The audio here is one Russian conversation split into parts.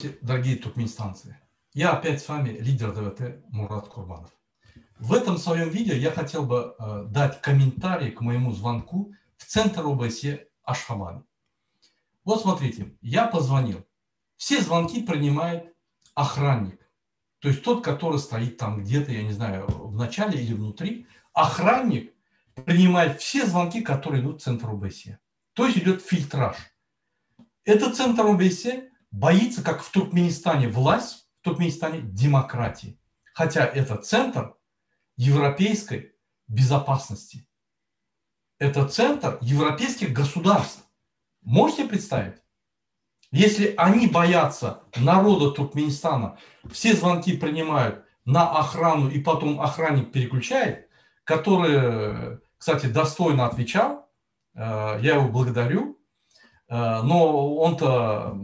Здравствуйте, дорогие туркменистанцы. Я опять с вами, лидер ДВТ Мурат Курбанов. В этом своем видео я хотел бы дать комментарий к моему звонку в центр ОБСЕ Ашхабада. Вот смотрите, я позвонил. Все звонки принимает охранник. То есть тот, который стоит там где-то, я не знаю, в начале или внутри. Охранник принимает все звонки, которые идут в центр ОБСЕ. То есть идет фильтраж. Этот центр ОБСЕ боится, как в Туркменистане власть, в Туркменистане демократии. Хотя это центр европейской безопасности. Это центр европейских государств. Можете представить? Если они боятся народа Туркменистана, все звонки принимают на охрану, и потом охранник переключает, который, кстати, достойно отвечал, я его благодарю, но он-то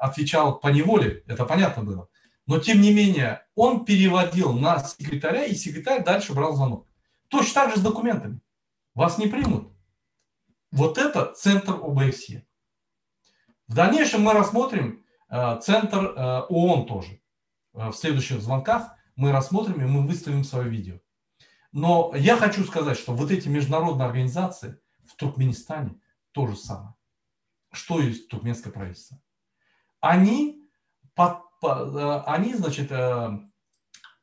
отвечал по неволе, это понятно было. Но, тем не менее, он переводил на секретаря, и секретарь дальше брал звонок. Точно так же с документами. Вас не примут. Вот это центр ОБСЕ. В дальнейшем мы рассмотрим центр ООН тоже. В следующих звонках мы рассмотрим, и мы выставим свое видео. Но я хочу сказать, что вот эти международные организации в Туркменистане то же самое. Что есть туркменское правительство? Они значит,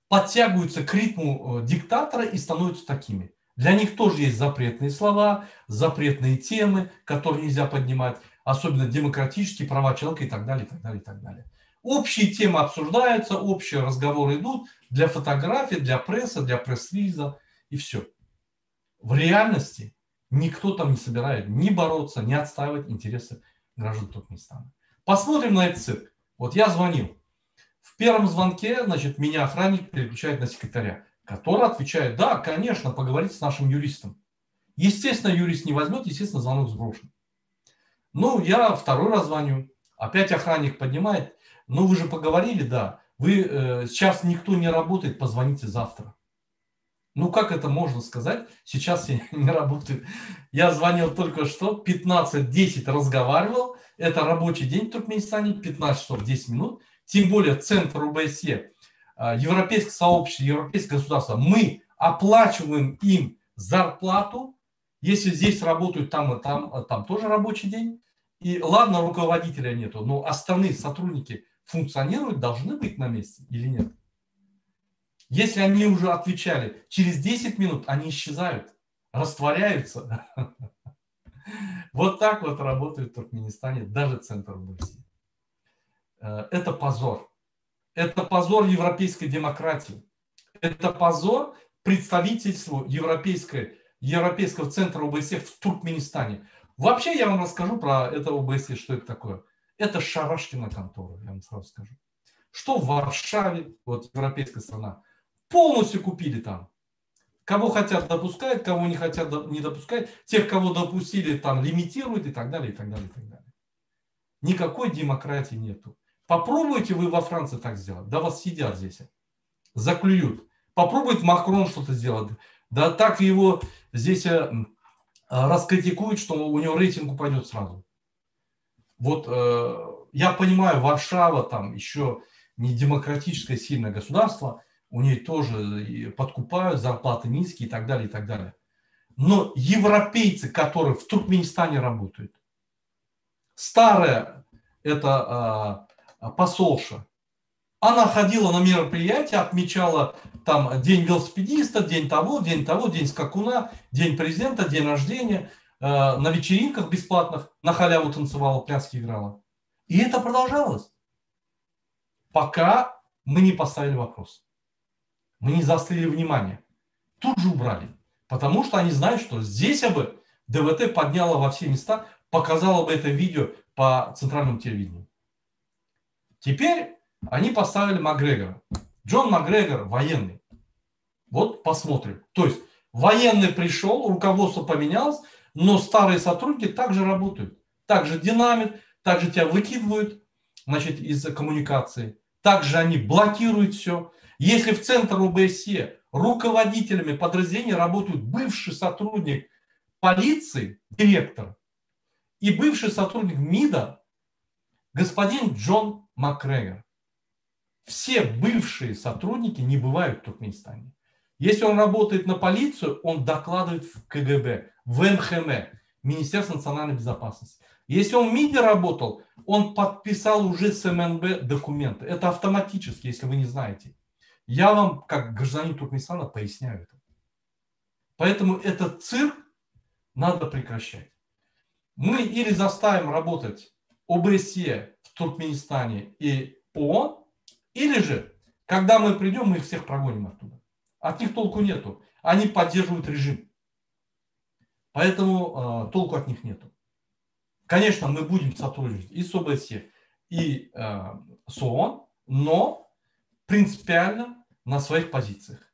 подтягиваются к ритму диктатора и становятся такими. Для них тоже есть запретные слова, запретные темы, которые нельзя поднимать, особенно демократические права человека и так далее, и так далее, и так далее. Общие темы обсуждаются, общие разговоры идут для фотографий, для прессы, для пресс-релиза и все. В реальности никто там не собирает ни бороться, ни отстаивать интересы граждан Туркменистана. Посмотрим на этот цирк. Вот я звонил. В первом звонке, значит, меня охранник переключает на секретаря, который отвечает: да, конечно, поговорить с нашим юристом. Естественно, юрист не возьмет, естественно, звонок сброшен. Ну, я второй раз звоню. Опять охранник поднимает. Ну, вы же поговорили, да. Вы сейчас никто не работает, позвоните завтра. Ну, как это можно сказать? Сейчас я не работаю. Я звонил только что, 15:10 разговаривал. Это рабочий день в Туркменистане, 15 часов 10 минут. Тем более центр ОБСЕ, европейское сообщество, европейское государство. Мы оплачиваем им зарплату. Если здесь работают, там и там тоже рабочий день. И ладно, руководителя нету, но остальные сотрудники функционируют, должны быть на месте или нет? Если они уже отвечали, через 10 минут они исчезают, растворяются. Вот так вот работает в Туркменистане даже центр ОБСЕ. Это позор. Это позор европейской демократии. Это позор представительству Европейского центра ОБСЕ в Туркменистане. Вообще я вам расскажу про это ОБСЕ, что это такое. Это шарашкина контора, я вам сразу скажу. Что в Варшаве, вот европейская страна, полностью купили там. Кого хотят допускают, кого не хотят не допускают. Тех, кого допустили, там лимитируют и так далее, и так далее, и так далее. Никакой демократии нету. Попробуйте вы во Франции так сделать. Да вас сидят здесь. Заклюют. Попробует Макрон что-то сделать. Да так его здесь раскритикуют, что у него рейтинг упадет сразу. Вот я понимаю, Варшава там еще не демократическое сильное государство. У нее тоже подкупают, зарплаты низкие и так далее, и так далее. Но европейцы, которые в Туркменистане работают, старая это посолша, она ходила на мероприятия, отмечала там день велосипедиста, день того, день скакуна, день президента, день рождения, на вечеринках бесплатных, на халяву танцевала, пляски играла. И это продолжалось, пока мы не поставили вопрос. Мы не заострили внимание. Тут же убрали. Потому что они знают, что здесь бы ДВТ подняла во все места, показала бы это видео по центральному телевидению. Теперь они поставили Макгрегора. Джон Макгрегор военный. Вот посмотрим. То есть военный пришел, руководство поменялось, но старые сотрудники также работают. Также динамит, также тебя выкидывают, значит, из коммуникации. Также они блокируют все. Если в центр ОБСЕ руководителями подразделений работают бывший сотрудник полиции, директор, и бывший сотрудник МИДа, Господин Джон Макгрегор. Все бывшие сотрудники не бывают в Туркменистане. Если он работает на полицию, он докладывает в КГБ, в МХМ, Министерство национальной безопасности. Если он в МИДе работал, он подписал уже с МНБ документы. Это автоматически, если вы не знаете. Я вам, как гражданин Туркменистана, поясняю это. Поэтому этот цирк надо прекращать. Мы или заставим работать ОБСЕ в Туркменистане и ООН, или же, когда мы придем, мы их всех прогоним оттуда. От них толку нету. Они поддерживают режим. Поэтому толку от них нету. Конечно, мы будем сотрудничать и с ОБСЕ, и с ООН, но принципиально на своих позициях.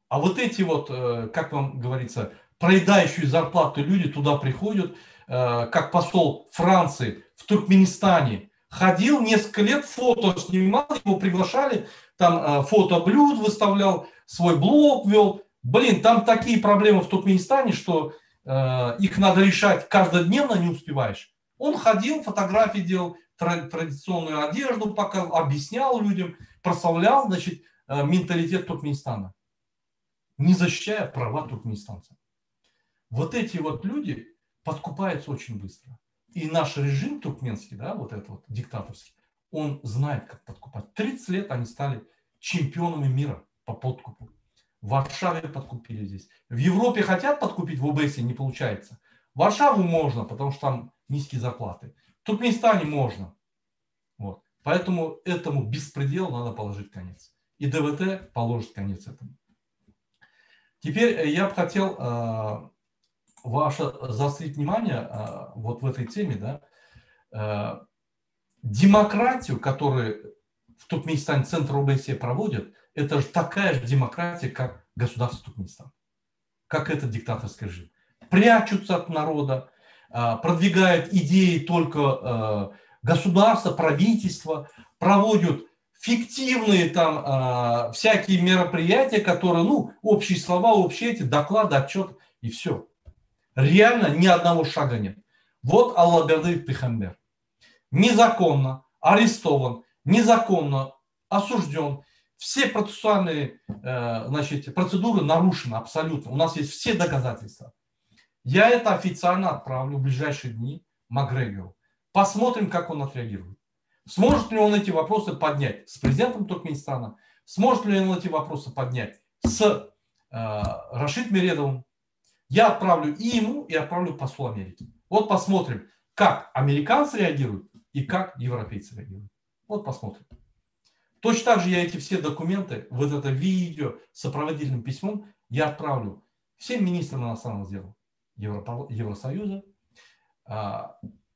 А вот эти вот, как вам говорится, проедающие зарплату люди туда приходят, как посол Франции в Туркменистане, ходил несколько лет, фото снимал, его приглашали, там фото блюд выставлял, свой блог вел. Блин, там такие проблемы в Туркменистане, что их надо решать каждодневно, не успеваешь. Он ходил, фотографии делал, традиционную одежду пока объяснял людям, прославлял, значит, менталитет Туркменистана, не защищая права туркменистанцев. Вот эти вот люди подкупаются очень быстро. И наш режим туркменский, да, вот этот вот диктаторский, он знает, как подкупать. 30 лет они стали чемпионами мира по подкупу. В Варшаве подкупили здесь. В Европе хотят подкупить, в ОБСЕ не получается. В Варшаву можно, потому что там низкие зарплаты. В Туркменистане можно. Вот. Поэтому этому беспределу надо положить конец. И ДВТ положит конец этому. Теперь я бы хотел ваше заострить внимание вот в этой теме, да, демократию, которую в Туркменистане Центр ОБСЕ проводит, это же такая же демократия, как государство Туркменистан, как этот диктаторский режим. Прячутся от народа, продвигают идеи только государства, правительства, проводят фиктивные там всякие мероприятия, которые, ну, общие слова, общие эти, доклады, отчет и все. Реально ни одного шага нет. Вот Аллагадыр Пейхамбер. Незаконно арестован, незаконно осужден. Все процессуальные значит, процедуры нарушены абсолютно. У нас есть все доказательства. Я это официально отправлю в ближайшие дни Макгрегору. Посмотрим, как он отреагирует. Сможет ли он эти вопросы поднять с президентом Туркменистана? Сможет ли он эти вопросы поднять с Рашид Мередовым? Я отправлю и ему, и отправлю послу Америки. Вот посмотрим, как американцы реагируют и как европейцы реагируют. Вот посмотрим. Точно так же я эти все документы, вот это видео с сопроводительным письмом, я отправлю всем министрам иностранных дел Евросоюза,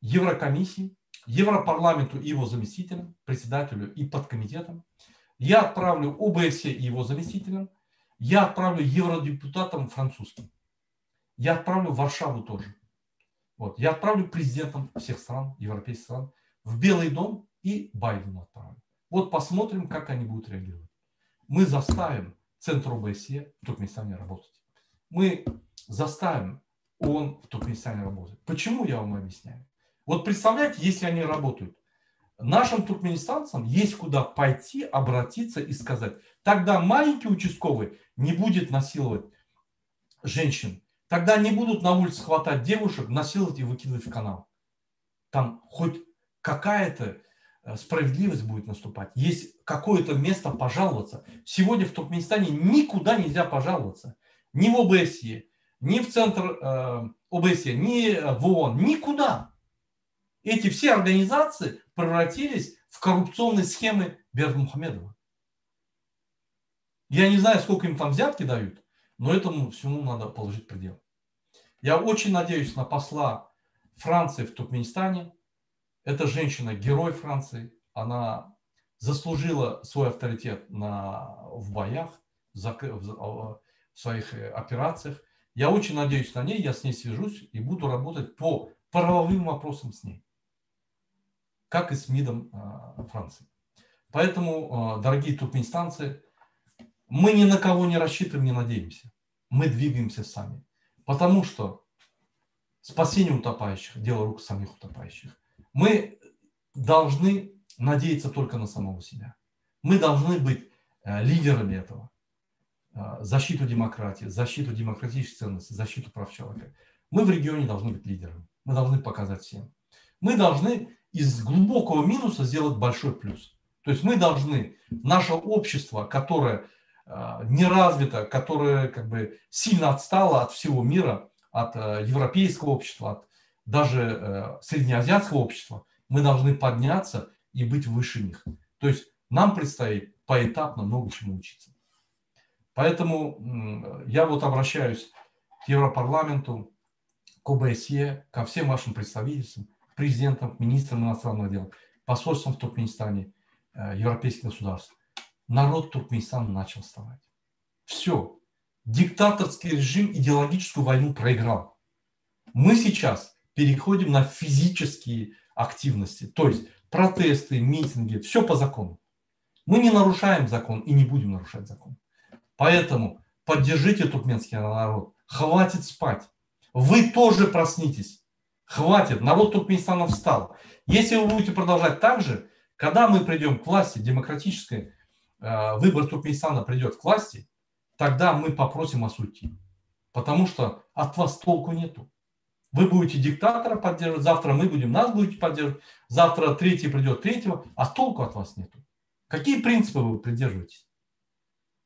Еврокомиссии, Европарламенту и его заместителям, председателю и подкомитетам. Я отправлю ОБСЕ и его заместителям. Я отправлю евродепутатам французским. Я отправлю в Варшаву тоже. Вот. Я отправлю президентам всех стран, европейских стран, в Белый дом и Байдену отправлю. Вот посмотрим, как они будут реагировать. Мы заставим Центр ОБСЕ в Туркменистане работать. Мы заставим ООН в Туркменистане работать. Почему, я вам объясняю. Вот представляете, если они работают, нашим туркменистанцам есть куда пойти, обратиться и сказать. Тогда маленький участковый не будет насиловать женщин. Тогда не будут на улице хватать девушек, насиловать и выкидывать в канал. Там хоть какая-то справедливость будет наступать. Есть какое-то место пожаловаться. Сегодня в Туркменистане никуда нельзя пожаловаться. Ни в ОБСЕ, ни в Центр ОБСЕ, ни в ООН. Никуда. Эти все организации превратились в коррупционные схемы Бердмухамедова. Я не знаю, сколько им там взятки дают, но этому всему надо положить предел. Я очень надеюсь на посла Франции в Туркменистане. Эта женщина герой Франции. Она заслужила свой авторитет в боях, в своих операциях. Я очень надеюсь на ней, я с ней свяжусь и буду работать по правовым вопросам с ней. Как и с МИДом Франции. Поэтому, дорогие туркменистанцы, мы ни на кого не рассчитываем, не надеемся. Мы двигаемся сами. Потому что спасение утопающих – дело рук самих утопающих. Мы должны надеяться только на самого себя. Мы должны быть лидерами этого. Защиту демократии, защиту демократических ценностей, защиту прав человека. Мы в регионе должны быть лидерами. Мы должны показать всем. Мы должны из глубокого минуса сделать большой плюс. То есть мы должны, наше общество, которое не развито, которое как бы сильно отстало от всего мира, от европейского общества, от даже среднеазиатского общества, мы должны подняться и быть выше них. То есть нам предстоит поэтапно много чему учиться. Поэтому я вот обращаюсь к Европарламенту, к ОБСЕ, ко всем вашим представительствам, президентам, министрам иностранных дел, посольствам в Туркменистане, европейских государств. Народ Туркменистана начал вставать. Все. Диктаторский режим идеологическую войну проиграл. Мы сейчас переходим на физические активности, то есть протесты, митинги, все по закону. Мы не нарушаем закон и не будем нарушать закон. Поэтому поддержите туркменский народ. Хватит спать. Вы тоже проснитесь. Хватит. Народ Туркменистана встал. Если вы будете продолжать так же, когда мы придем к власти, демократический выбор Туркменистана придет к власти, тогда мы попросим вас уйти. Потому что от вас толку нету. Вы будете диктатора поддерживать, завтра мы будем, нас будете поддерживать, завтра третий придет третьего, а толку от вас нету. Какие принципы вы придерживаетесь?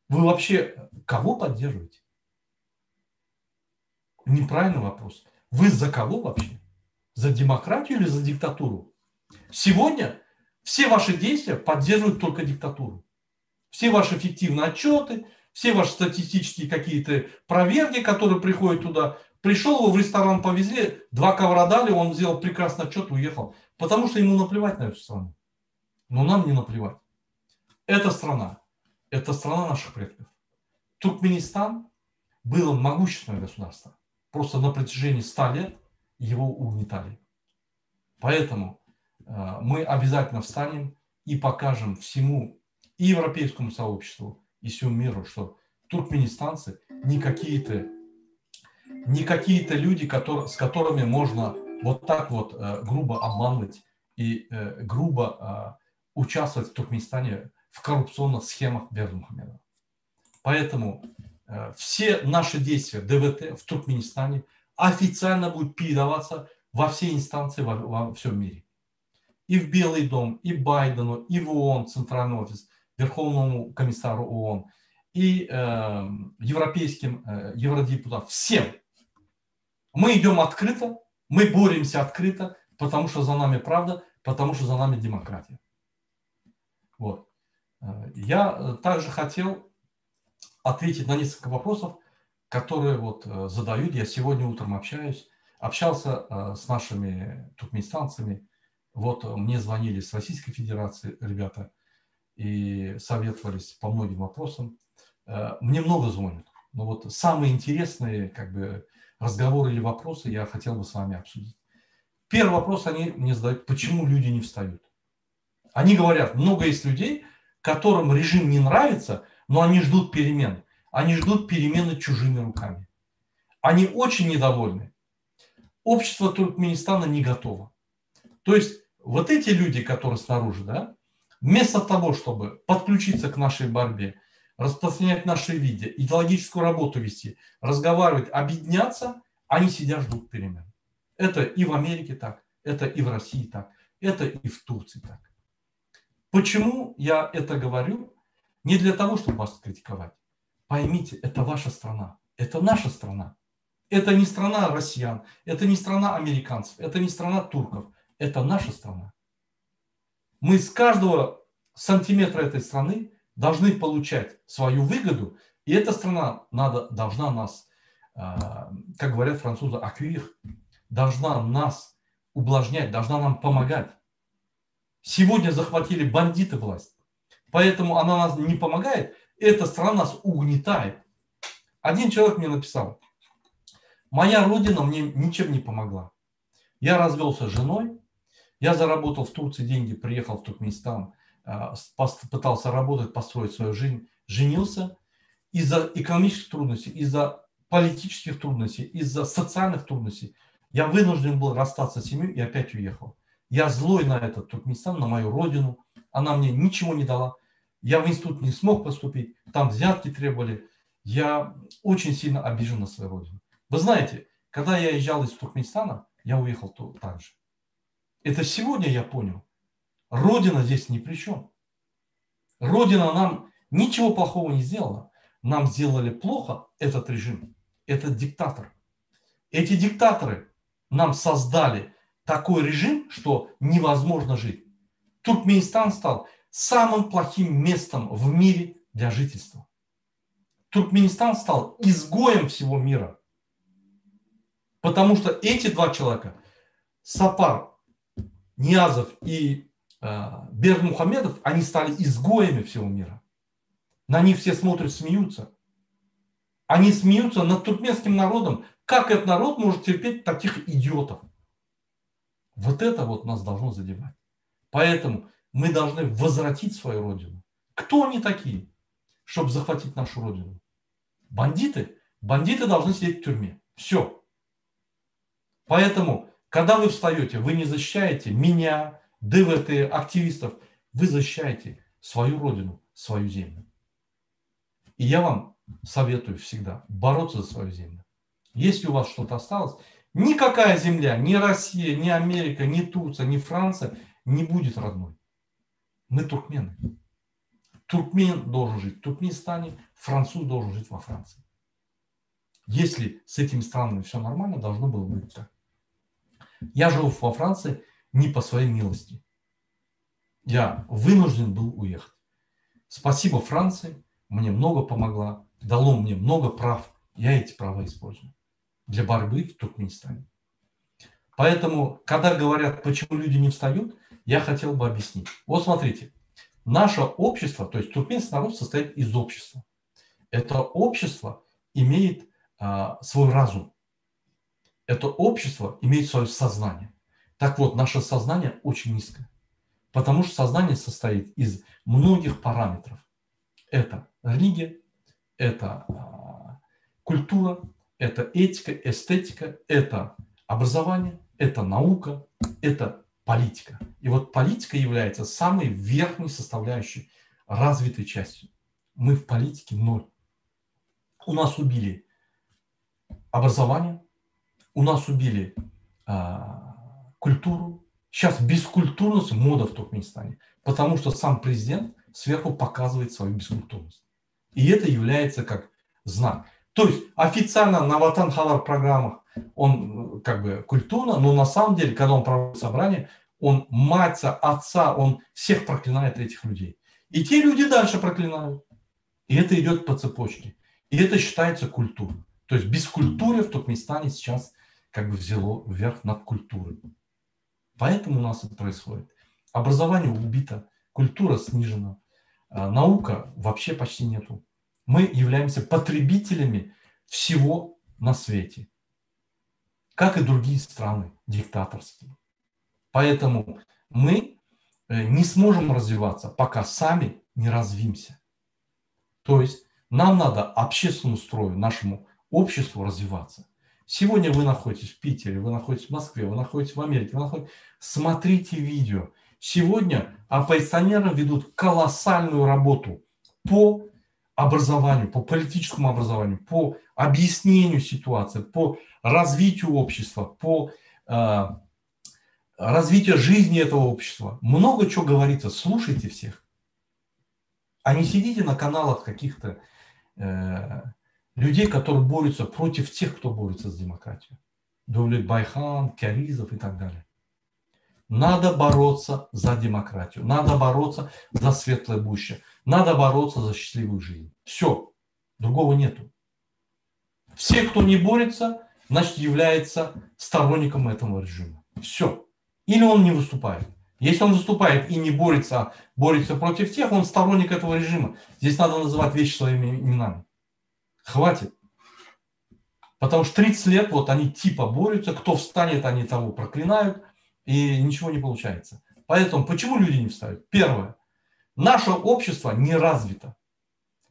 Вы вообще кого поддерживаете? Неправильный вопрос. Вы за кого вообще? За демократию или за диктатуру? Сегодня все ваши действия поддерживают только диктатуру. Все ваши фиктивные отчеты, все ваши статистические какие-то проверки, которые приходят туда. Пришел его в ресторан, повезли, 2 ковра дали, он сделал прекрасный отчет, уехал. Потому что ему наплевать на эту страну. Но нам не наплевать. Это страна наших предков. Туркменистан было могущественное государство. Просто на протяжении 100 лет его угнетали. Поэтому мы обязательно встанем и покажем всему и европейскому сообществу, и всему миру, что туркменистанцы не какие-то люди, с которыми можно вот так вот грубо обманывать и грубо участвовать в Туркменистане в коррупционных схемах Бердымухамедова. Поэтому все наши действия ДВТ в Туркменистане официально будут передаваться во все инстанции во всем мире. И в Белый дом, и Байдену, и в ООН, Центральный офис, Верховному комиссару ООН, и европейским евродепутатам. Всем. Мы идем открыто, мы боремся открыто, потому что за нами правда, потому что за нами демократия. Вот. Я также хотел ответить на несколько вопросов, которые вот задают. Я сегодня утром общался с нашими туркменистанцами. Вот мне звонили с Российской Федерации ребята и советовались по многим вопросам. Мне много звонят. Но вот самые интересные как бы разговоры или вопросы я хотел бы с вами обсудить. Первый вопрос они мне задают: почему люди не встают? Они говорят, много есть людей, которым режим не нравится, но они ждут перемен. Они ждут перемены чужими руками. Они очень недовольны. Общество Туркменистана не готово. То есть вот эти люди, которые снаружи, да, вместо того, чтобы подключиться к нашей борьбе, распространять наши видео, идеологическую работу вести, разговаривать, объединяться, они сидят, ждут перемен. Это и в Америке так, это и в России так, это и в Турции так. Почему я это говорю? Не для того, чтобы вас критиковать. Поймите, это ваша страна, это наша страна. Это не страна россиян, это не страна американцев, это не страна турков, это наша страна. Мы с каждого сантиметра этой страны должны получать свою выгоду, и эта страна должна нас, как говорят французы, accueillir, должна нас ублажнять, должна нам помогать. Сегодня захватили бандиты власть, поэтому она нас не помогает, эта страна нас угнетает. Один человек мне написал: моя родина мне ничем не помогла. Я развелся с женой, я заработал в Турции деньги, приехал в Туркменистан, пытался работать, построить свою жизнь, женился. Из-за экономических трудностей, из-за политических трудностей, из-за социальных трудностей я вынужден был расстаться с семьей и опять уехал. Я злой на этот Туркменистан, на мою родину. Она мне ничего не дала. Я в институт не смог поступить. Там взятки требовали. Я очень сильно обижен на свою родину. Вы знаете, когда я езжал из Туркменистана, я уехал так же. Это сегодня я понял. Родина здесь ни при чем. Родина нам ничего плохого не сделала. Нам сделали плохо этот режим, этот диктатор. Эти диктаторы нам создали такой режим, что невозможно жить. Туркменистан стал самым плохим местом в мире для жительства. Туркменистан стал изгоем всего мира. Потому что эти два человека, Сапар Ниязов и Бердмухамедов, они стали изгоями всего мира. На них все смотрят, смеются. Они смеются над туркменским народом. Как этот народ может терпеть таких идиотов? Вот это вот нас должно задевать. Поэтому мы должны возвратить свою родину. Кто они такие, чтобы захватить нашу родину? Бандиты? Бандиты должны сидеть в тюрьме. Все. Поэтому, когда вы встаете, вы не защищаете меня, ДВТ, активистов. Вы защищаете свою родину, свою землю. И я вам советую всегда бороться за свою землю. Если у вас что-то осталось, никакая земля, ни Россия, ни Америка, ни Турция, ни Франция не будет родной. Мы туркмены. Туркмен должен жить в Туркменистане, француз должен жить во Франции. Если с этими странами все нормально, должно было быть так. Я живу во Франции не по своей милости. Я вынужден был уехать. Спасибо Франции, мне много помогла, дало мне много прав. Я эти права использую для борьбы в Туркменистане. Поэтому, когда говорят, почему люди не встают, я хотел бы объяснить. Вот смотрите, наше общество, то есть туркменский народ состоит из общества. Это общество имеет свой разум. Это общество имеет свое сознание. Так вот, наше сознание очень низкое. Потому что сознание состоит из многих параметров. Это религия, это культура, это этика, эстетика, это образование, это наука, это политика. И вот политика является самой верхней составляющей, развитой частью. Мы в политике ноль. У нас убили образование, у нас убили культуру. Сейчас бескультурность мода в Туркменистане, потому что сам президент сверху показывает свою бескультурность. И это является как знак. То есть официально на Ватан Халар программах он как бы культурно, но на самом деле, когда он проводит собрание, он мать, отца, он всех проклинает этих людей. И те люди дальше проклинают. И это идет по цепочке. И это считается культурой. То есть бескультурие в Туркменистане сейчас как бы взяло вверх над культурой. Поэтому у нас это происходит. Образование убито, культура снижена, наука вообще почти нету. Мы являемся потребителями всего на свете, как и другие страны диктаторские. Поэтому мы не сможем развиваться, пока сами не развимся. То есть нам надо общественному строю, нашему обществу развиваться. Сегодня вы находитесь в Питере, вы находитесь в Москве, вы находитесь в Америке, вы находитесь... Смотрите видео. Сегодня оппозиционеры ведут колоссальную работу по образованию, по политическому образованию, по объяснению ситуации, по развитию общества, по развитию жизни этого общества. Много чего говорится, слушайте всех. А не сидите на каналах каких-то людей, которые борются против тех, кто борется за демократию. Давлет Байхан, Кяризов и так далее. Надо бороться за демократию. Надо бороться за светлое будущее. Надо бороться за счастливую жизнь. Все. Другого нету. Все, кто не борется, значит, является сторонником этого режима. Все. Или он не выступает. Если он выступает и не борется, а борется против тех, он сторонник этого режима. Здесь надо называть вещи своими именами. Хватит. Потому что 30 лет вот они типа борются, кто встанет, они того проклинают, и ничего не получается. Поэтому почему люди не встают? Первое. Наше общество не развито.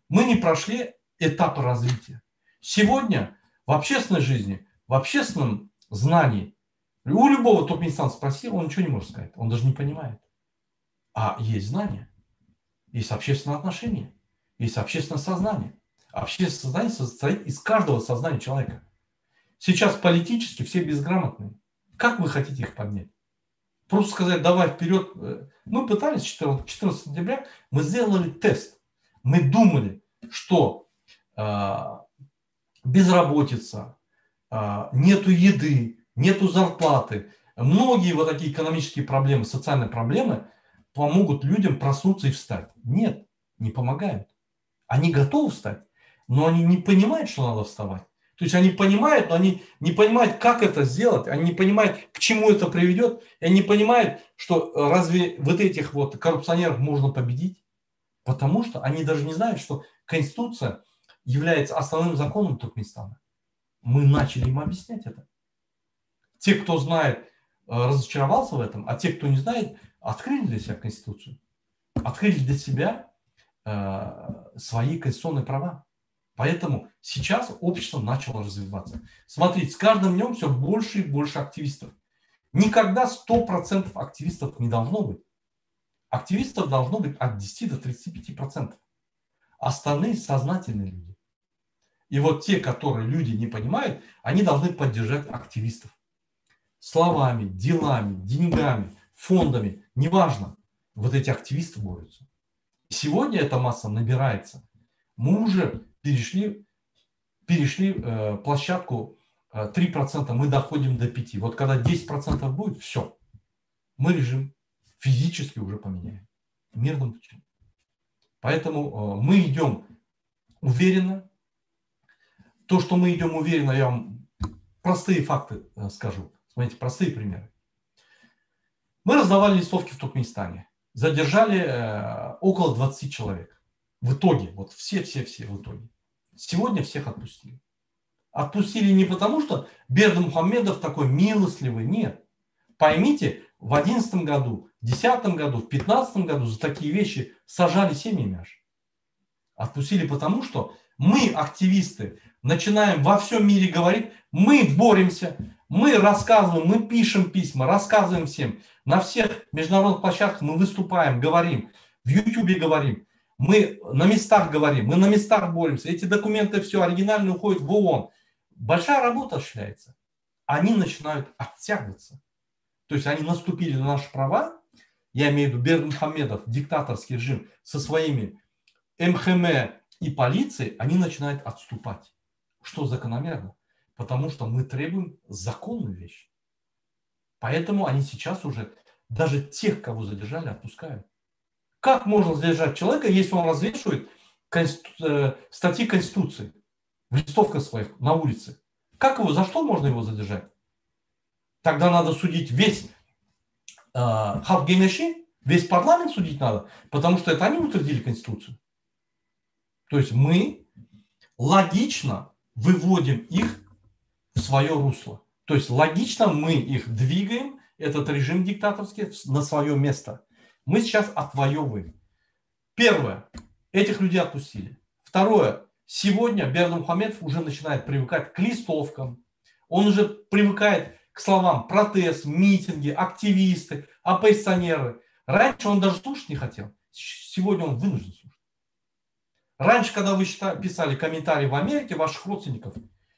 Мы не прошли этапы развития. Сегодня в общественной жизни, в общественном знании У любого туркменстанца спроси, он ничего не может сказать. Он даже не понимает. А есть знания, есть общественное отношение, есть общественное сознание. Общественное сознание состоит из каждого сознания человека. Сейчас политически все безграмотные. Как вы хотите их поднять? Просто сказать, давай вперед. Мы пытались 14 сентября, мы сделали тест. Мы думали, что безработица, нету еды, нету зарплаты, многие вот такие экономические проблемы, социальные проблемы помогут людям проснуться и встать. Нет, не помогают. Они готовы встать, но они не понимают, что надо вставать. То есть они понимают, но они не понимают, как это сделать, они не понимают, к чему это приведет, и они не понимают, что разве вот этих вот коррупционеров можно победить, потому что они даже не знают, что Конституция является основным законом Туркменистана. Мы начали им объяснять это. Те, кто знает, разочаровался в этом, а те, кто не знает, открыли для себя Конституцию, открыли для себя свои конституционные права. Поэтому сейчас общество начало развиваться. Смотрите, с каждым днем все больше и больше активистов. Никогда 100% активистов не должно быть. Активистов должно быть от 10 до 35%. Остальные сознательные люди. И вот те, которые люди не понимают, они должны поддержать активистов. Словами, делами, деньгами, фондами, неважно. Вот эти активисты борются. Сегодня эта масса набирается. Мы уже перешли площадку 3%, мы доходим до 5%. Вот когда 10% будет, все. Мы режим физически уже поменяем. Мирным путем. Поэтому мы идем уверенно. То, что мы идем уверенно, я вам простые факты скажу. Смотрите, простые примеры. Мы раздавали листовки в Туркменистане. Задержали около 20 человек. В итоге, вот все в итоге. Сегодня всех отпустили. Отпустили не потому, что Бердымухамедов такой милостливый, нет. Поймите, в 2011 году, в 2010 году, в 2015 году за такие вещи сажали семьями аж. Отпустили потому, что мы, активисты, начинаем во всем мире говорить, мы боремся, мы рассказываем, мы пишем письма, рассказываем всем. На всех международных площадках мы выступаем, говорим, в Ютубе говорим, мы на местах говорим, мы на местах боремся. Эти документы все оригинально уходят в ООН. Большая работа осуществляется. Они начинают оттягиваться. То есть они наступили на наши права, я имею в виду Бердымухамедов, диктаторский режим, со своими МХМ и полицией, они начинают отступать. Что закономерно? Потому что мы требуем законную вещь. Поэтому они сейчас уже даже тех, кого задержали, отпускают. Как можно задержать человека, если он развешивает статьи Конституции в листовках своих на улице? Как его, за что можно его задержать? Тогда надо судить весь Халк Генеши, весь парламент судить надо, потому что это они утвердили Конституцию. То есть мы логично выводим их в свое русло. То есть логично мы их двигаем, этот режим диктаторский, на свое место. Мы сейчас отвоевываем. Первое. Этих людей отпустили. Второе. Сегодня Бердымухамедов уже начинает привыкать к листовкам. Он уже привыкает к словам протест, митинги, активисты, оппозиционеры. Раньше он даже слушать не хотел. Сегодня он вынужден слушать. Раньше, когда вы писали комментарии в Америке ваших родственников,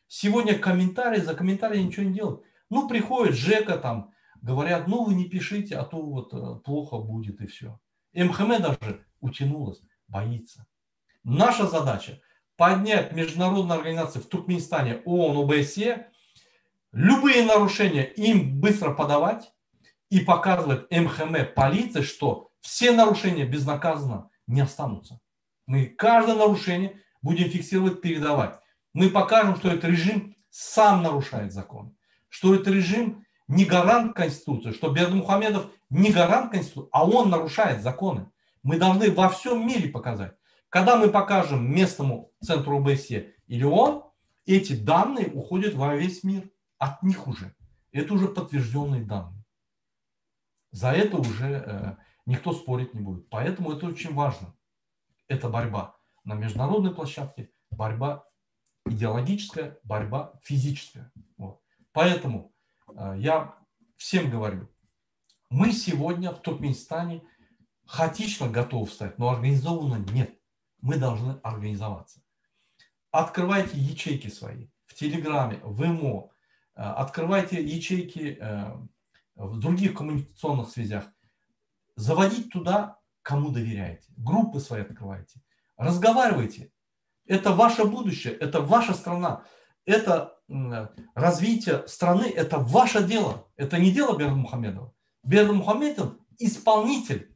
сегодня комментарии за комментарии ничего не делают. Ну, приходит Жека там, говорят, ну, вы не пишите, а то вот плохо будет и все. МХМ даже утянулась, боится. Наша задача поднять международные организации в Туркменистане, ООН, ОБСЕ, любые нарушения им быстро подавать и показывать МХМ, полиции, что все нарушения безнаказанно не останутся. Мы каждое нарушение будем фиксировать, передавать. Мы покажем, что этот режим сам нарушает закон, что этот режим не гарант Конституции, что Бердымухамедов не гарант Конституции, а он нарушает законы. Мы должны во всем мире показать. Когда мы покажем местному центру ОБСЕ или ООН, эти данные уходят во весь мир. От них уже. Это уже подтвержденные данные. За это уже никто спорить не будет. Поэтому это очень важно. Это борьба на международной площадке, борьба идеологическая, борьба физическая. Вот. Поэтому я всем говорю, мы сегодня в Туркменистане хаотично готовы встать, но организованно нет. Мы должны организоваться. Открывайте ячейки свои в Телеграме, в ИМО, открывайте ячейки в других коммуникационных связях. Заводите туда, кому доверяете. Группы свои открывайте. Разговаривайте. Это ваше будущее, это ваша страна. Это развитие страны, это ваше дело. Это не дело Бердымухамедова. Бердымухамедов исполнитель,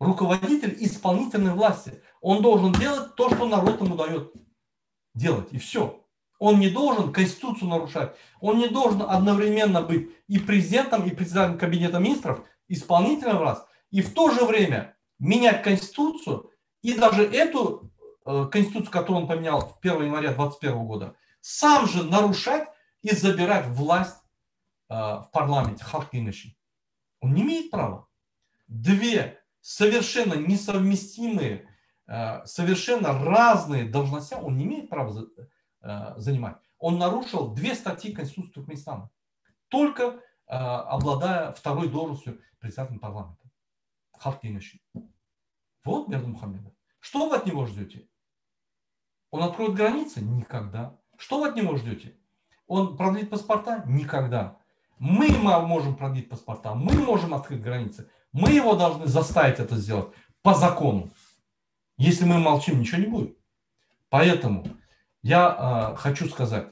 руководитель исполнительной власти. Он должен делать то, что народ ему дает делать. И все. Он не должен Конституцию нарушать. Он не должен одновременно быть и президентом, и председателем Кабинета министров, исполнительной власти, и в то же время менять Конституцию, и даже эту Конституцию, которую он поменял в 1 января 2021 года, сам же нарушать и забирать власть в парламенте, Халкиныши. Он не имеет права. Две совершенно несовместимые, совершенно разные должности он не имеет права занимать. Он нарушил 2 статьи Конституции Туркменистана, только обладая второй должностью председателя парламента. Халкиныши. Вот Бердымухамедов. Что вы от него ждете? Он откроет границы? Никогда. Что вы от него ждете? Он продлит паспорта? Никогда. Мы можем продлить паспорта, мы можем открыть границы. Мы его должны заставить это сделать по закону. Если мы молчим, ничего не будет. Поэтому я хочу сказать,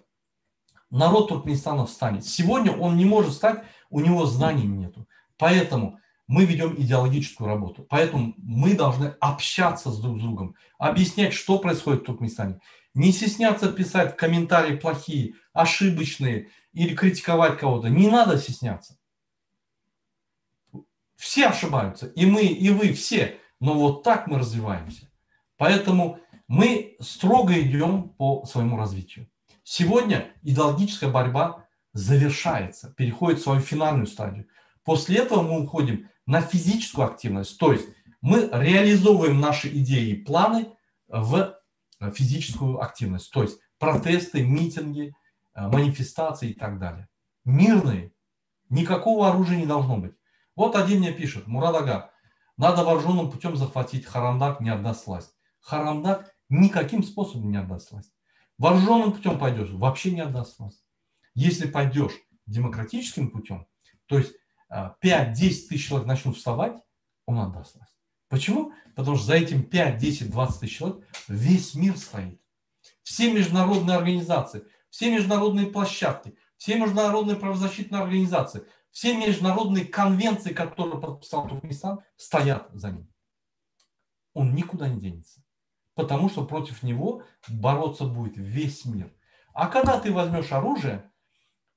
народ Туркменистана встанет. Сегодня он не может встать, у него знаний нету. Поэтому мы ведем идеологическую работу. Поэтому мы должны общаться с друг с другом, объяснять, что происходит в Туркменистане. Не стесняться писать комментарии плохие, ошибочные или критиковать кого-то. Не надо стесняться. Все ошибаются. И мы, и вы, все. Но вот так мы развиваемся. Поэтому мы строго идем по своему развитию. Сегодня идеологическая борьба завершается, переходит в свою финальную стадию. После этого мы уходим на физическую активность. То есть мы реализовываем наши идеи и планы в физическую активность. То есть протесты, митинги, манифестации и так далее. Мирные. Никакого оружия не должно быть. Вот один мне пишет: Мурад ага, надо вооруженным путем захватить, Харамдак не отдаст власть. Харамдак никаким способом не отдаст власть. Вооруженным путем пойдешь, вообще не отдаст власть. Если пойдешь демократическим путем, то есть 5-10 тысяч человек начнут вставать, он отдаст власть. Почему? Потому что за этим 5, 10, 20 тысяч человек весь мир стоит. Все международные организации, все международные площадки, все международные правозащитные организации, все международные конвенции, которые подписал Туркменистан, стоят за ним. Он никуда не денется. Потому что против него бороться будет весь мир. А когда ты возьмешь оружие,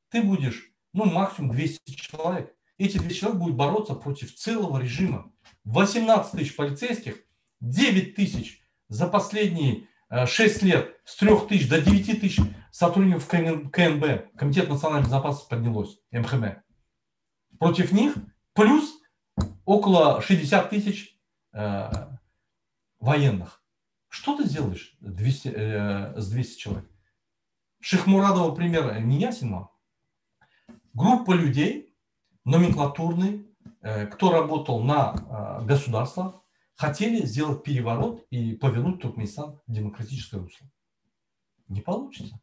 ты будешь, максимум 200 человек. Эти 200 человек будут бороться против целого режима. 18 тысяч полицейских, 9 тысяч за последние 6 лет, с 3 тысяч до 9 тысяч сотрудников КНБ, Комитет национальной безопасности поднялось, МХМ. Против них плюс около 60 тысяч военных. Что ты сделаешь с 200 человек? Шихмурадова пример не ясен вам? Группа людей, номенклатурные, кто работал на государство, хотели сделать переворот и повернуть Туркменистан в демократическое русло. Не получится.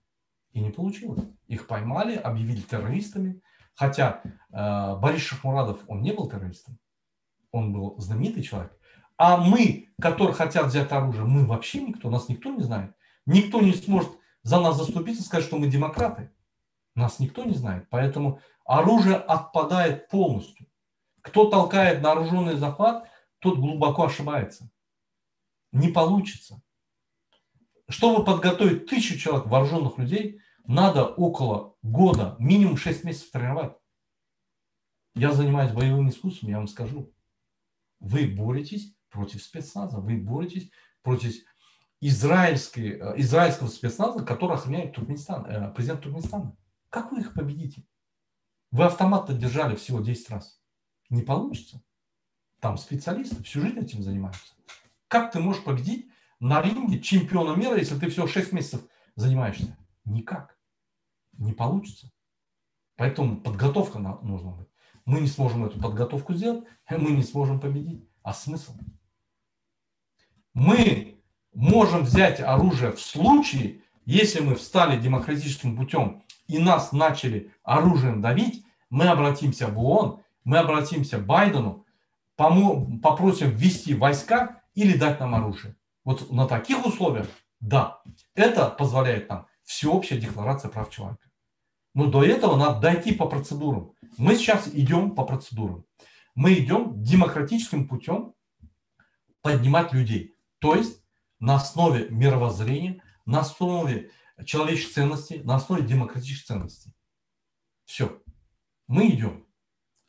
И не получилось. Их поймали, объявили террористами. Хотя Борис Шихмурадов, он не был террористом. Он был знаменитый человек. А мы, которые хотят взять оружие, мы вообще никто, нас никто не знает. Никто не сможет за нас заступиться и сказать, что мы демократы. Нас никто не знает. Поэтому оружие отпадает полностью. Кто толкает на вооруженный захват, тот глубоко ошибается. Не получится. Чтобы подготовить 1000 человек вооруженных людей, надо около года, минимум 6 месяцев тренировать. Я занимаюсь боевым искусством, я вам скажу. Вы боретесь против спецназа, вы боретесь против израильского спецназа, который охраняет Туркменистан, президент Туркменистана. Как вы их победите? Вы автомат-то держали всего 10 раз. Не получится. Там специалисты всю жизнь этим занимаются. Как ты можешь победить на ринге чемпиона мира, если ты всего 6 месяцев занимаешься? Никак. Не получится. Поэтому подготовка нужна быть. Мы не сможем эту подготовку сделать, мы не сможем победить. А смысл? Мы можем взять оружие в случае, если мы встали демократическим путем и нас начали оружием давить, мы обратимся в ООН, мы обратимся к Байдену, попросим ввести войска или дать нам оружие. Вот на таких условиях, да, это позволяет нам всеобщая декларация прав человека. Но до этого надо дойти по процедурам. Мы сейчас идем по процедурам. Мы идем демократическим путем поднимать людей. То есть на основе мировоззрения, на основе человеческих ценностей, на основе демократических ценностей. Все. Мы идем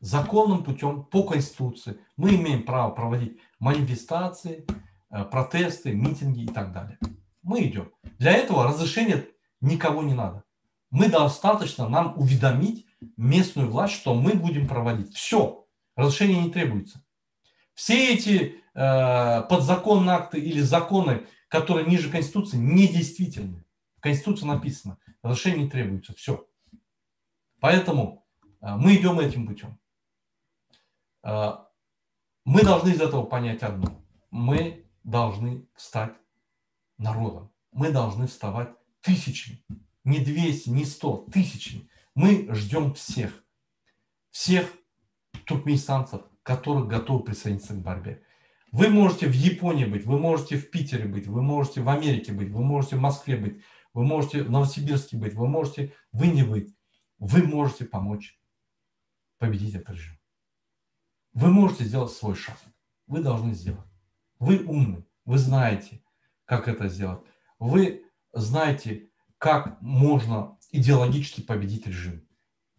законным путем по Конституции. Мы имеем право проводить манифестации, протесты, митинги и так далее. Мы идем. Для этого разрешения никого не надо. Мы достаточно нам уведомить местную власть, что мы будем проводить. Все. Разрешения не требуется. Все эти подзаконные акты или законы, которые ниже Конституции, недействительны. В Конституции написано, разрешение не требуется. Все. Поэтому мы идем этим путем. Мы должны из этого понять одно. Мы должны стать народом. Мы должны вставать тысячами. Не 200, не 100, тысячами. Мы ждем всех. Всех туркменистанцев, которые готовы присоединиться к борьбе. Вы можете в Японии быть, вы можете в Питере быть, вы можете в Америке быть, вы можете в Москве быть, вы можете в Новосибирске быть, вы можете в Индии быть. Вы можете помочь победить этот режим. Вы можете сделать свой шаг. Вы должны сделать. Вы умны. Вы знаете, как это сделать. Вы знаете, как можно идеологически победить режим.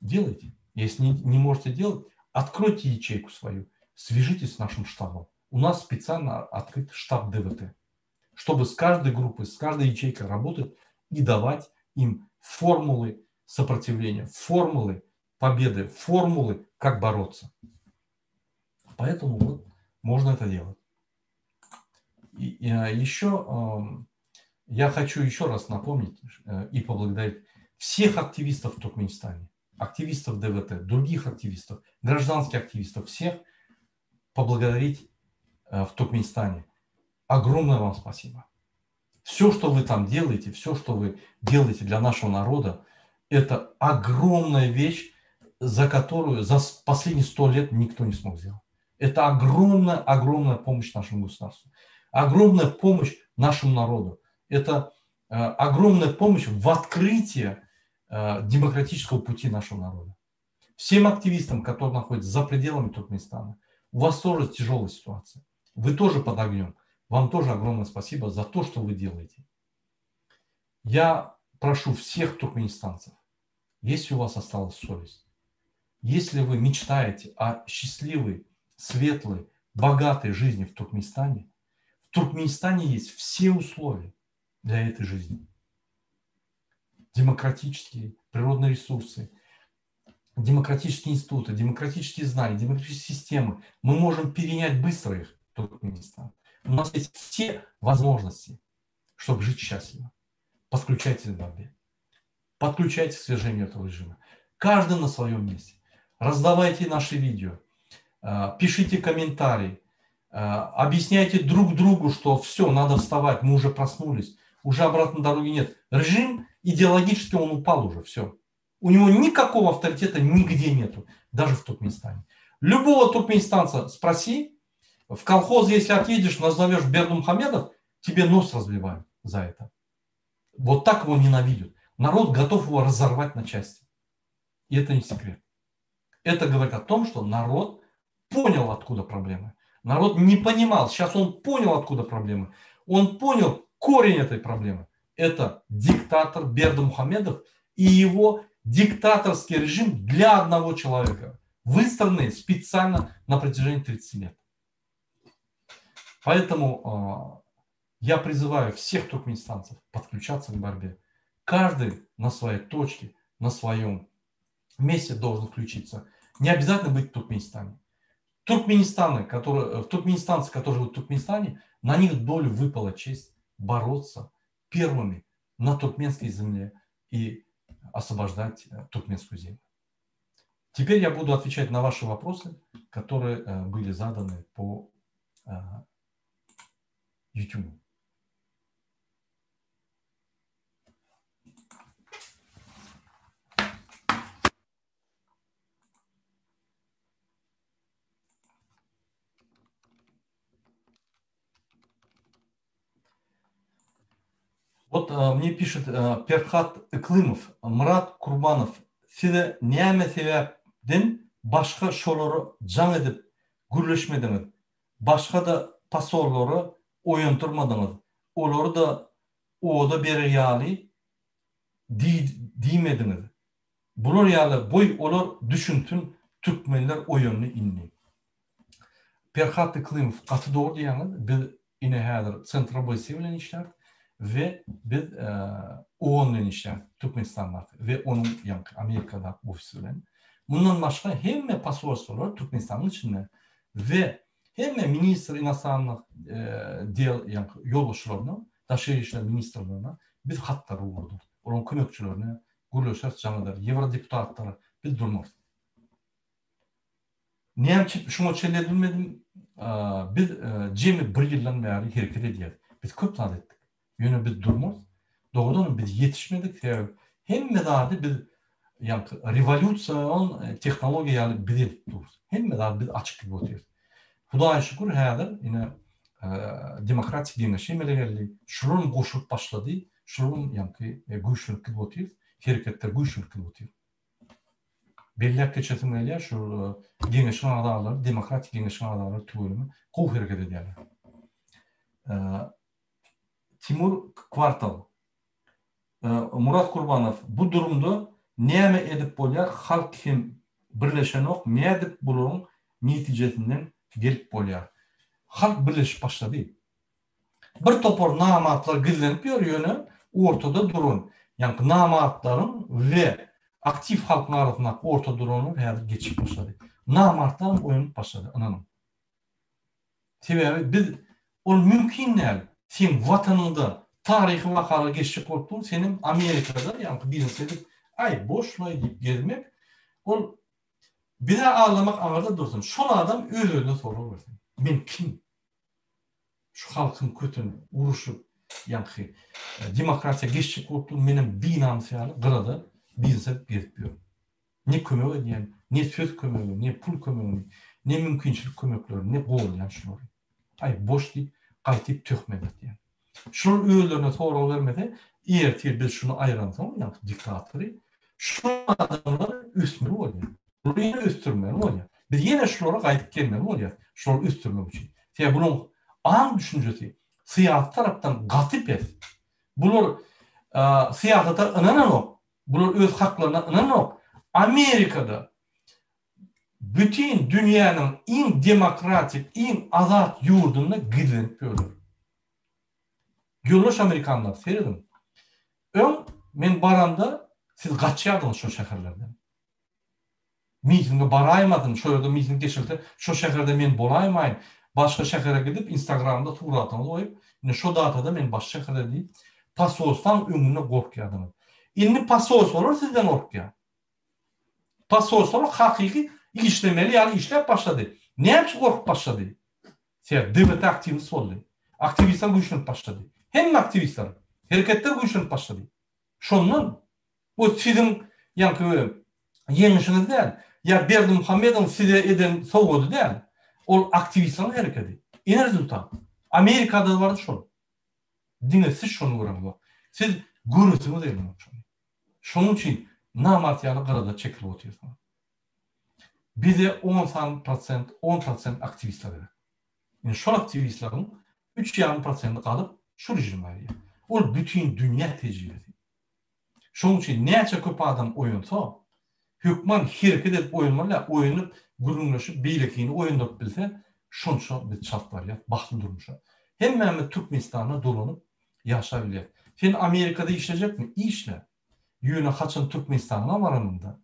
Делайте. Если не можете делать, откройте ячейку свою. Свяжитесь с нашим штабом. У нас специально открыт штаб ДВТ, чтобы с каждой группой, с каждой ячейкой работать и давать им формулы сопротивления, формулы победы, формулы, как бороться. Поэтому вот можно это делать. И еще я хочу еще раз напомнить и поблагодарить всех активистов в Туркменистане, активистов ДВТ, других активистов, гражданских активистов, всех поблагодарить в Туркменистане. Огромное вам спасибо. Все, что вы там делаете, все, что вы делаете для нашего народа, это огромная вещь, за которую за последние 100 лет никто не смог сделать. Это огромная помощь нашему государству. Огромная помощь нашему народу. Это огромная помощь в открытии демократического пути нашего народа. Всем активистам, которые находятся за пределами Туркменистана, у вас тоже тяжелая ситуация. Вы тоже под огнем. Вам тоже огромное спасибо за то, что вы делаете. Я прошу всех туркменистанцев, если у вас осталась совесть, если вы мечтаете о счастливой, светлой, богатой жизни в Туркменистане есть все условия для этой жизни. Демократические природные ресурсы, демократические институты, демократические знания, демократические системы. Мы можем перенять быстро их в Туркменистан. У нас есть все возможности, чтобы жить счастливо. Подключайтесь к борьбе. Подключайтесь к свержению этого режима. Каждый на своем месте. Раздавайте наши видео. Пишите комментарии. Объясняйте друг другу, что все, надо вставать, мы уже проснулись. Уже обратной дороги нет. Режим идеологически он упал уже, все. У него никакого авторитета нигде нету, даже в Туркменистане. Любого туркменистанца спроси, в колхоз, если отъедешь, назовешь Бердымухамедов, тебе нос разбивают за это. Вот так его ненавидят. Народ готов его разорвать на части. И это не секрет. Это говорит о том, что народ понял, откуда проблемы. Народ не понимал. Сейчас он понял, откуда проблемы. Он понял корень этой проблемы. Это диктатор Бердымухамедов и его диктаторский режим для одного человека, выстроенный специально на протяжении 30 лет. Поэтому я призываю всех туркменистанцев подключаться к борьбе. Каждый на своей точке, на своем месте должен включиться. Не обязательно быть в Туркменистане. Туркменистанцы, которые живут в Туркменистане, на них долю выпала честь бороться первыми на туркменской земле и освобождать туркменскую землю. Теперь я буду отвечать на ваши вопросы, которые были заданы по YouTube. Вот мне пишет Перхат Ыклымов, Мурат Курбанов, сиде неме себептен башка шолору жаң edip гүрлөшмедиңиз, башка да пасорлору оюнтурмадыңыз, олору да ода бери яли диймедиңiz. Bulor yalı boy olur düşüntün Türkmenler oyununu inni. Perhat Iklımov katı doğru diyanız biz yine hazır Central Boysi bilen işler ve biz OON bilen işler Türkmenistan'da ve onun yankı Amerika'da ofisi bilen. Bundan başka hem pasaportlar Türkmenistan'ın içinde ve hem minister inasanlık yankı yolbaşçılarına, taşıyıcı işler ministerlerine biz hatları vurduk. Onun kömekçilerine Gürleşer canlılar, Eurodeputatlары biz durmaz. Neyem ki şunu çellebilmedim, biz cemi bir yıldan beri hareket ediyoruz. Biz köp saat ettik. Yine biz durmaz. Doğrudan biz yetişmedik. Hem medadi biz yani revolüsyon teknolojiyi bilip dururuz. Hem medadi biz açık gibi oturuyoruz. Hudaya şükür hayadır yine demokratik genişlemeyle geldi. Şunun koşulup başladı. Şunun yani güçlülük gibi oturuyoruz. Hareketler güçlülük gibi oturuyor. Belli geçetimlerle şu genişleyen adaları, demokratik genişleyen adaları tübülümü kov hareket ediyorlar. Timur Kvartal, Murat Kurbanov, bu durumda neyme edip bolyar, halk hem birleşen ok, ne edip bulurun neticesinden gelip bolyar. Halk birleşip başladı. Bir topor namatlar gizlenip yönü ortada durun. Yani namatların ve aktif halkın arasında orta durunu veya geçip başladı. Namatların oyun başladı. Ananım. Sebebi biz o mümkün değil. Sen vatanında tarihi vakalı geçecek olduğun senin Amerika'da yani bilinçli ay boşluğa deyip gelmek o bir de ağlamak anlarda dursun. Şu adam öyle soru versin. Ben kim? Şu halkın kötünü uğraşıp yani demokrasiya geçecek olduğun benim binam siyahı kırada bilinçli gelip ne kömöğü ediyen, ne söz kömöğü, ne pul kömöğü, ne mümkünçülük kömökleri, ne gol yani şunu. Ay boş deyip kayıtıp tökmemek diyen. Şunun öğülerine soru vermedi. Eğer biz şunu ayıransam yani diktatörü, şu adamlar üstmeli oluyor. Bunu yine üstürmeli oluyor. Biz yine şunlara kayıtıp gelmeli oluyor. Şunları üstürmek için. Yani bunun an düşüncesi siyasi taraftan gatip et. Bunlar siyasete inanan ok. Bunlar öz haklarına inanan ok. Amerika'da bütün dünyanın en demokratik, en azat yurdunda gizlenip görülür. Görülüş Amerikanlar seyredin. Men baranda siz kaçıyordunuz şu şehirlerden. Mitinge baraymadın, şöyle miting geçirdi. Şu şehirde men bolaymayın. Başka şehire gidip Instagram'da tur atınız oyup, şu datada men başka şehirde deyip, pasolostan önüne korkuyordunuz. İnni pasolos olur sizden korkuyor. Pasolos olur hakiki işlemeli yani işlep başladı. Ne yapıp korkup başladı? Devlet aktivist oldu. Aktivistler güçlenip başladı. Hem aktivistler, hareketler güçlenip başladı. Şondan o sizin yani yenişiniz değil. Ya Berdi Muhammed'in size eden soğudu değil. O aktivistlerin hareketi. En rezultat. Amerika'da vardı şunu. Dine siz şunu vuramıyor. Siz görürsünüz değil mi? Şunun için namartiyalı karada çekilip oturuyorsunuz. Bize 10% aktivistler verir. Yani şu aktivistlerin 3,5% kalıp şu rejim var ya. O bütün dünya tecrübesi. Şunun için neyse köp adam oyunsa, hükman hareket edip oyunlarla oyunup, gürünleşip, beylikliğini oyundurup bilse, şunca bir şartlar ya, baktın durmuşa. Hemen Türkmenistan'a dolanıp yaşayabilir. Sen Amerika'da işleyecek mi? İşle. Yine kaçın Türkmenistan'a varanında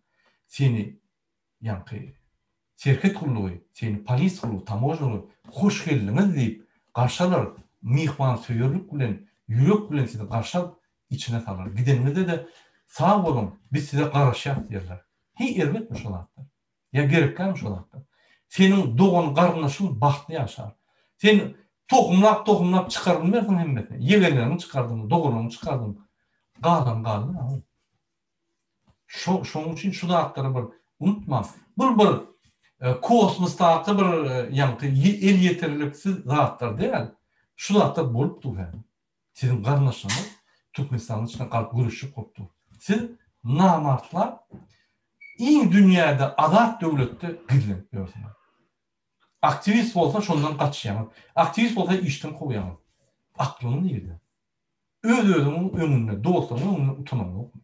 seni yani şirket kuruluğu, seni polis kuruluğu, tamojnuluğu, hoş geldiniz deyip karşılar, mihman söyürlük bilen, yürek bilen sizi karşılar içine salar. Gideninize de sağ olun, biz size karışacağız derler. Hey ermetmiş olanlar. Ya gerekken şu dakika. Senin doğan kardeşin bahtlı yaşar. Sen tohumlap çıkardın verdin hemmetine. Yegenlerini çıkardın, doğrularını çıkardın. Kalın. Şoň üçin şu zatları bir unutma. Bu bir kosmostaki bir el yeterliksiz zatlar değil. Şu zatlar bolup durýar. Sizin garnaşyňyz Türkmenistanyň içinde kalıp görüşüp kopdy. Siz namartlar iň dünýäde azat döwletde gizlenip ýörsiňiz. Aktivist bolsa şondan kaçýar. Aktivist bolsa işden goýýar. Aklyny ýerde. Öz-özüniň öňünde, dostlaryň öňünde utanmak.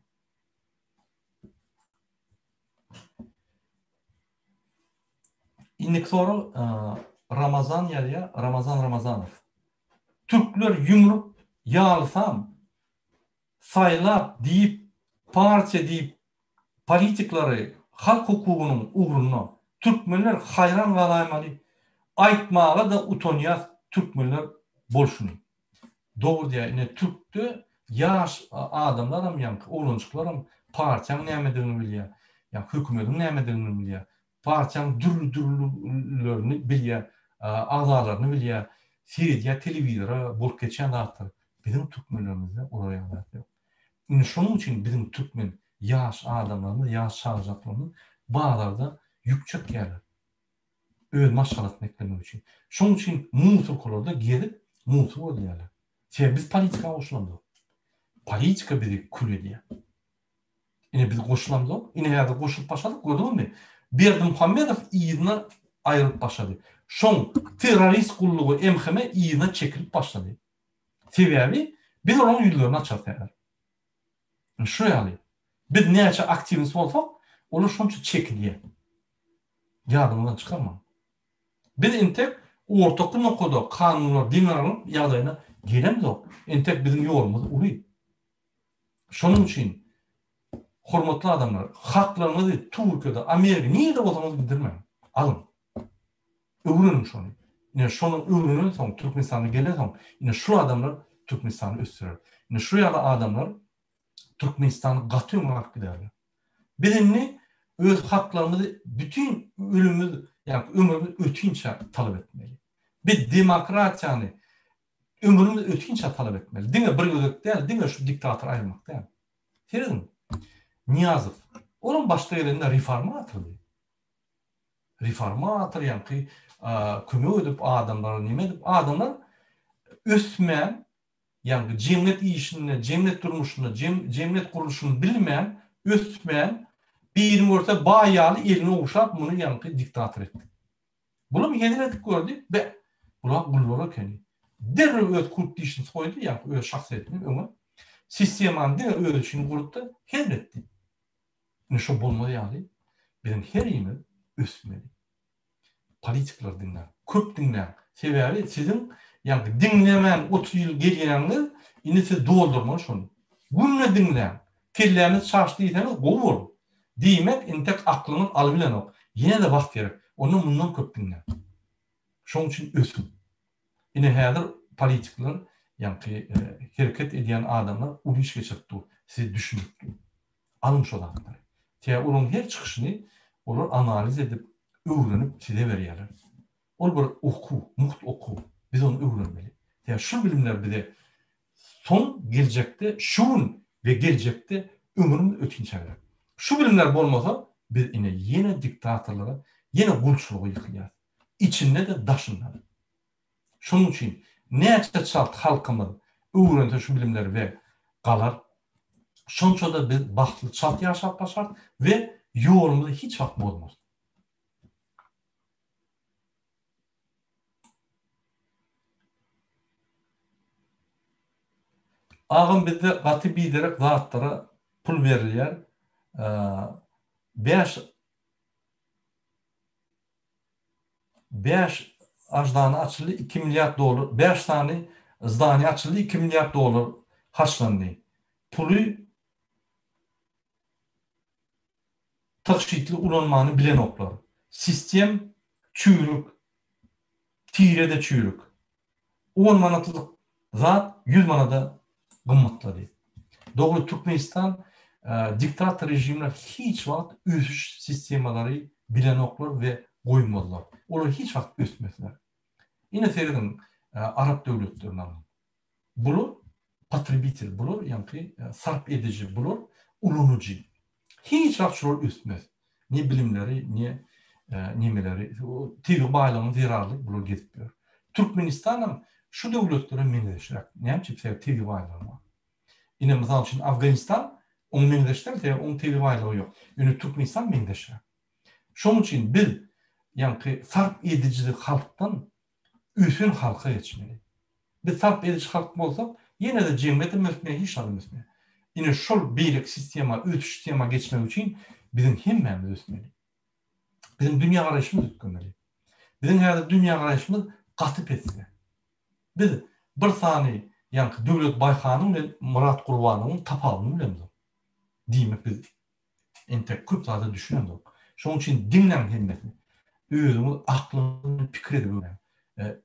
İndik soru Ramazan ya Ramazanov. Türkler yumrup yağılsam saylap deyip parça deyip politikleri halk hukukunun uğruna Türkmenler hayran galaymaly. Aýtmaga da utanyas Türkmenler bolşuny. Doğru diye ine Türk'te yaş adamlar hem yankı oğlançıklar hem parçanın nämedigini bilýär. Ya hökümetin nämedigini bilýär. Parçanın dürlülerini bilýär, agzalaryny bilýär. Seyredýär telewizora bolup geçen zatlar. Bizim Türkmenlerimizde oraya ýok. Ine şonuň üçin bizim Türkmen yaş adamlaryny, yaş şahzatlaryny bazarda ýükçek gelýär. Öz maşgalat meklemek üçin. Şonuň üçin musulkullarda gezip musul bolýarlar. Biz politika goşulamyk. Politika bizi kul edýär. Ine biz goşulamyk. Ine ýa-da goşup başladyk, gördüňmi? Berdimuhammedow ýygyna aýryp başlady. Şoň terrorist gullugy MHM ýygyna çekilip başlady. Sebäbi biz olaň ýüzlerini açardyk. Şu ýaly. Biz näçe aktivist bolsak, olar şonça çekilýär. Ýadymdan çykarma. Biz entek ortak noktada kanunlar, dinlerin ýagdaýyna gelemdik. Entek bizim ýolumyz uly. Şonuň üçin hormatly adamlar, haklaryňyzy Türkiýede, Amerika niýede bolsaňyz bildirmeň. Alın. Öwrenin şonu. Ine şonu öwrenen soň Türkmenistana gelesoň, ine şu adamlar Türkmenistany ösdürer. Ine şu ýaly adamlar Türkmenistany gatýmak giderler. Bizimni öz haklarymyzy bütün ölümüz, yani ömrümüz ötünçe talep etmeli. Biz demokratiýany ömrümüz ötünçe talep etmeli. Diňe bir gözek değil, diňe şu diktator aýrmak değil. Seredin? Niyazow. Onun başta gelende reformator. Reformator ýa-ni kömek edip adamlara nime edip adamlar ösmän, ýa-ni jemgyýet işini, jemgyýet durmuşyny, jemgyýet guruluşyny bilmän, ösmän bir görse baýaly eline uşap muny ýa-ni diktator etdi. Bunu ýediredik gördük ve bular gullara keni. Derre öz kurt işini koydu ýa-ni öz şahsiýetini öňe. Sistemany öz işini gurupdy, hedretdi. Şu bolmaly ýaly. Bizim her ýerimiz ösmeli. Politikler dinler, köp dinler. Sebäbi sizin ýa-ni dinlemän 30 ýyl gelýäňiz, indi siz doldurma şonu. Günne dinlän. Kellämiz çarşdy diýseniz gowur. Diýmek entek aklyny alybilenok. Ýene de wagt gerek. Onu mundan köp dinler. Şoň üçin ösün. Ine häzir politikler ýa-ni hereket edýän adamlar ulyş geçirdi. Siz düşünüpdi. Alın şu adamları. Onun her çıkışını olar analiz edip öwrenip size berýärler. Ol bir oku. Biz onu öwrenmeli. Şu bilimler bize son gelecekte, şun ve gelecekte ömrümüz ötünçe verir. Şu bilimler bolmasa biz yine diktatorlara, yine gulçuluğa yıkılýar. İçinde de daşınlar. Şunun için näçe çalt halkymyz öwrente şu bilimler ve galar. Şonça da biz baxtly çalt ýaşap başar ve ýolumyzda hiç wagt bolmaz. Agam bizde gaty biderek zatlara pul berilýär. 5 ajdany açyldy, 2 milyard dolar. 5 tane zdany açyldy, 2 milyard dolar haçlandy. Puly taşytly ulanmany bilen oklar. Sistem çüýrük, tirede çüýrük. 10 manatlyk zat 100 manada gymmatlady. Dogry Türkmenistan diktator rejimler hiç wagt ösüş sistemleri bilen oklar ve koymazlar. Onlar hiç vakit ösmezler. Yine seyredin Arap devletlerini alın. Bulur, patribitil bulur, yani sarp edici bulur, ulunucu. Hiç vakit şular ösmez. Ne bilimleri, ne nimeleri, TV bağlamı zirarlık bulur gitmiyor. Türkmenistan'ın şu devletlere mendeşler. Ne yapacak? TV bağlamı. Yine mesela için Afganistan, onun mendeşler de onun TV bağlamı yok. Yani Türkmenistan mendeşler. Şunun için biz yani sarp edici halktan üstün halka geçmeli. Biz sarp edici halk olsak yine de cemiyete mesmeye hiç alınmıyor. Yine şu birlik sistema, üç sistema geçmek için bizim himmemiz üstmeli. Bizim dünya arayışımız üstmeli. Bizim herhalde dünya arayışımız katıp etse. Biz bir saniye yani Devlet Baykan'ın ve Murat Kurban'ın tapalını bilemiz. Demek biz entek köp zaten düşünüyoruz. Şunun için dinlen himmetini. Özümüz aklını fikir edip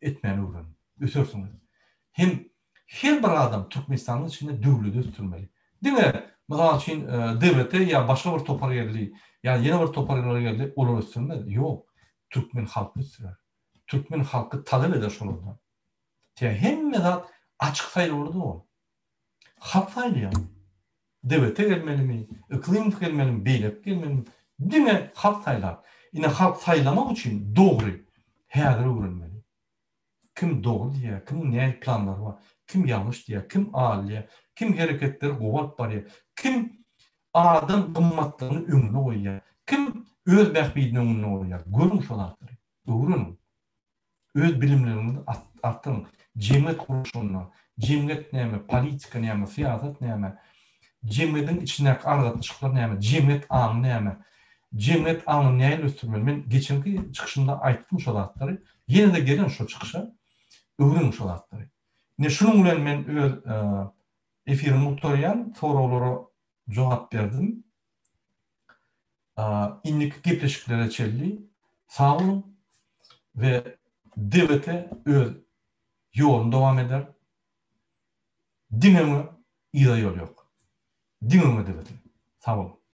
etmeni öğrenin. Ötürsünüz. Hem her bir adam Türkmenistan'ın içinde devleti ötürmeli. Değil mi? Mesela için devlete ya başka bir topar yerli, ya yeni bir topar yerli olur ötürmez. Yok. Türkmen halkı ötürür. Türkmen halkı talep eder şunlardan. Hem zat açık sayılı olurdu o. Halk sayılı yani. Devlete gelmeli mi? İklim gelmeli mi? Beylik gelmeli mi? Değil mi? Halk sayılar. Yine halk sayılamak için doğru her öğrenmeli. Kim doğru diye, kim ne planları var, kim yanlış diye, kim ağır diye, kim hareketleri kuvvet var diye, kim adam kımmatlarını önüne koyuyor, kim öz bekbiyinin önüne koyuyor. Görün şu anahtarı. Öğrenin. Öz bilimlerini arttırın. Cemiyet kuruluşunu, cemiyet neyme, politika neyme, siyaset neyme, cemiyetin içindeki argatışıklar neyme, cemiyet anı neyme, cemiyet anı neyle üstürmeli. Ben geçenki çıkışımda ayttım şu anahtarı. Yine de gelin şu çıkışa. Öğrenmiş olatları. Ne şunun bilen men öz efirimi utoyan sorulara cevap verdim. İnlik gepleşiklere çelli sağ olun ve devlete öz yolun devam eder. Dinleme iyi yol yok. Dinleme devlete. Sağ olun.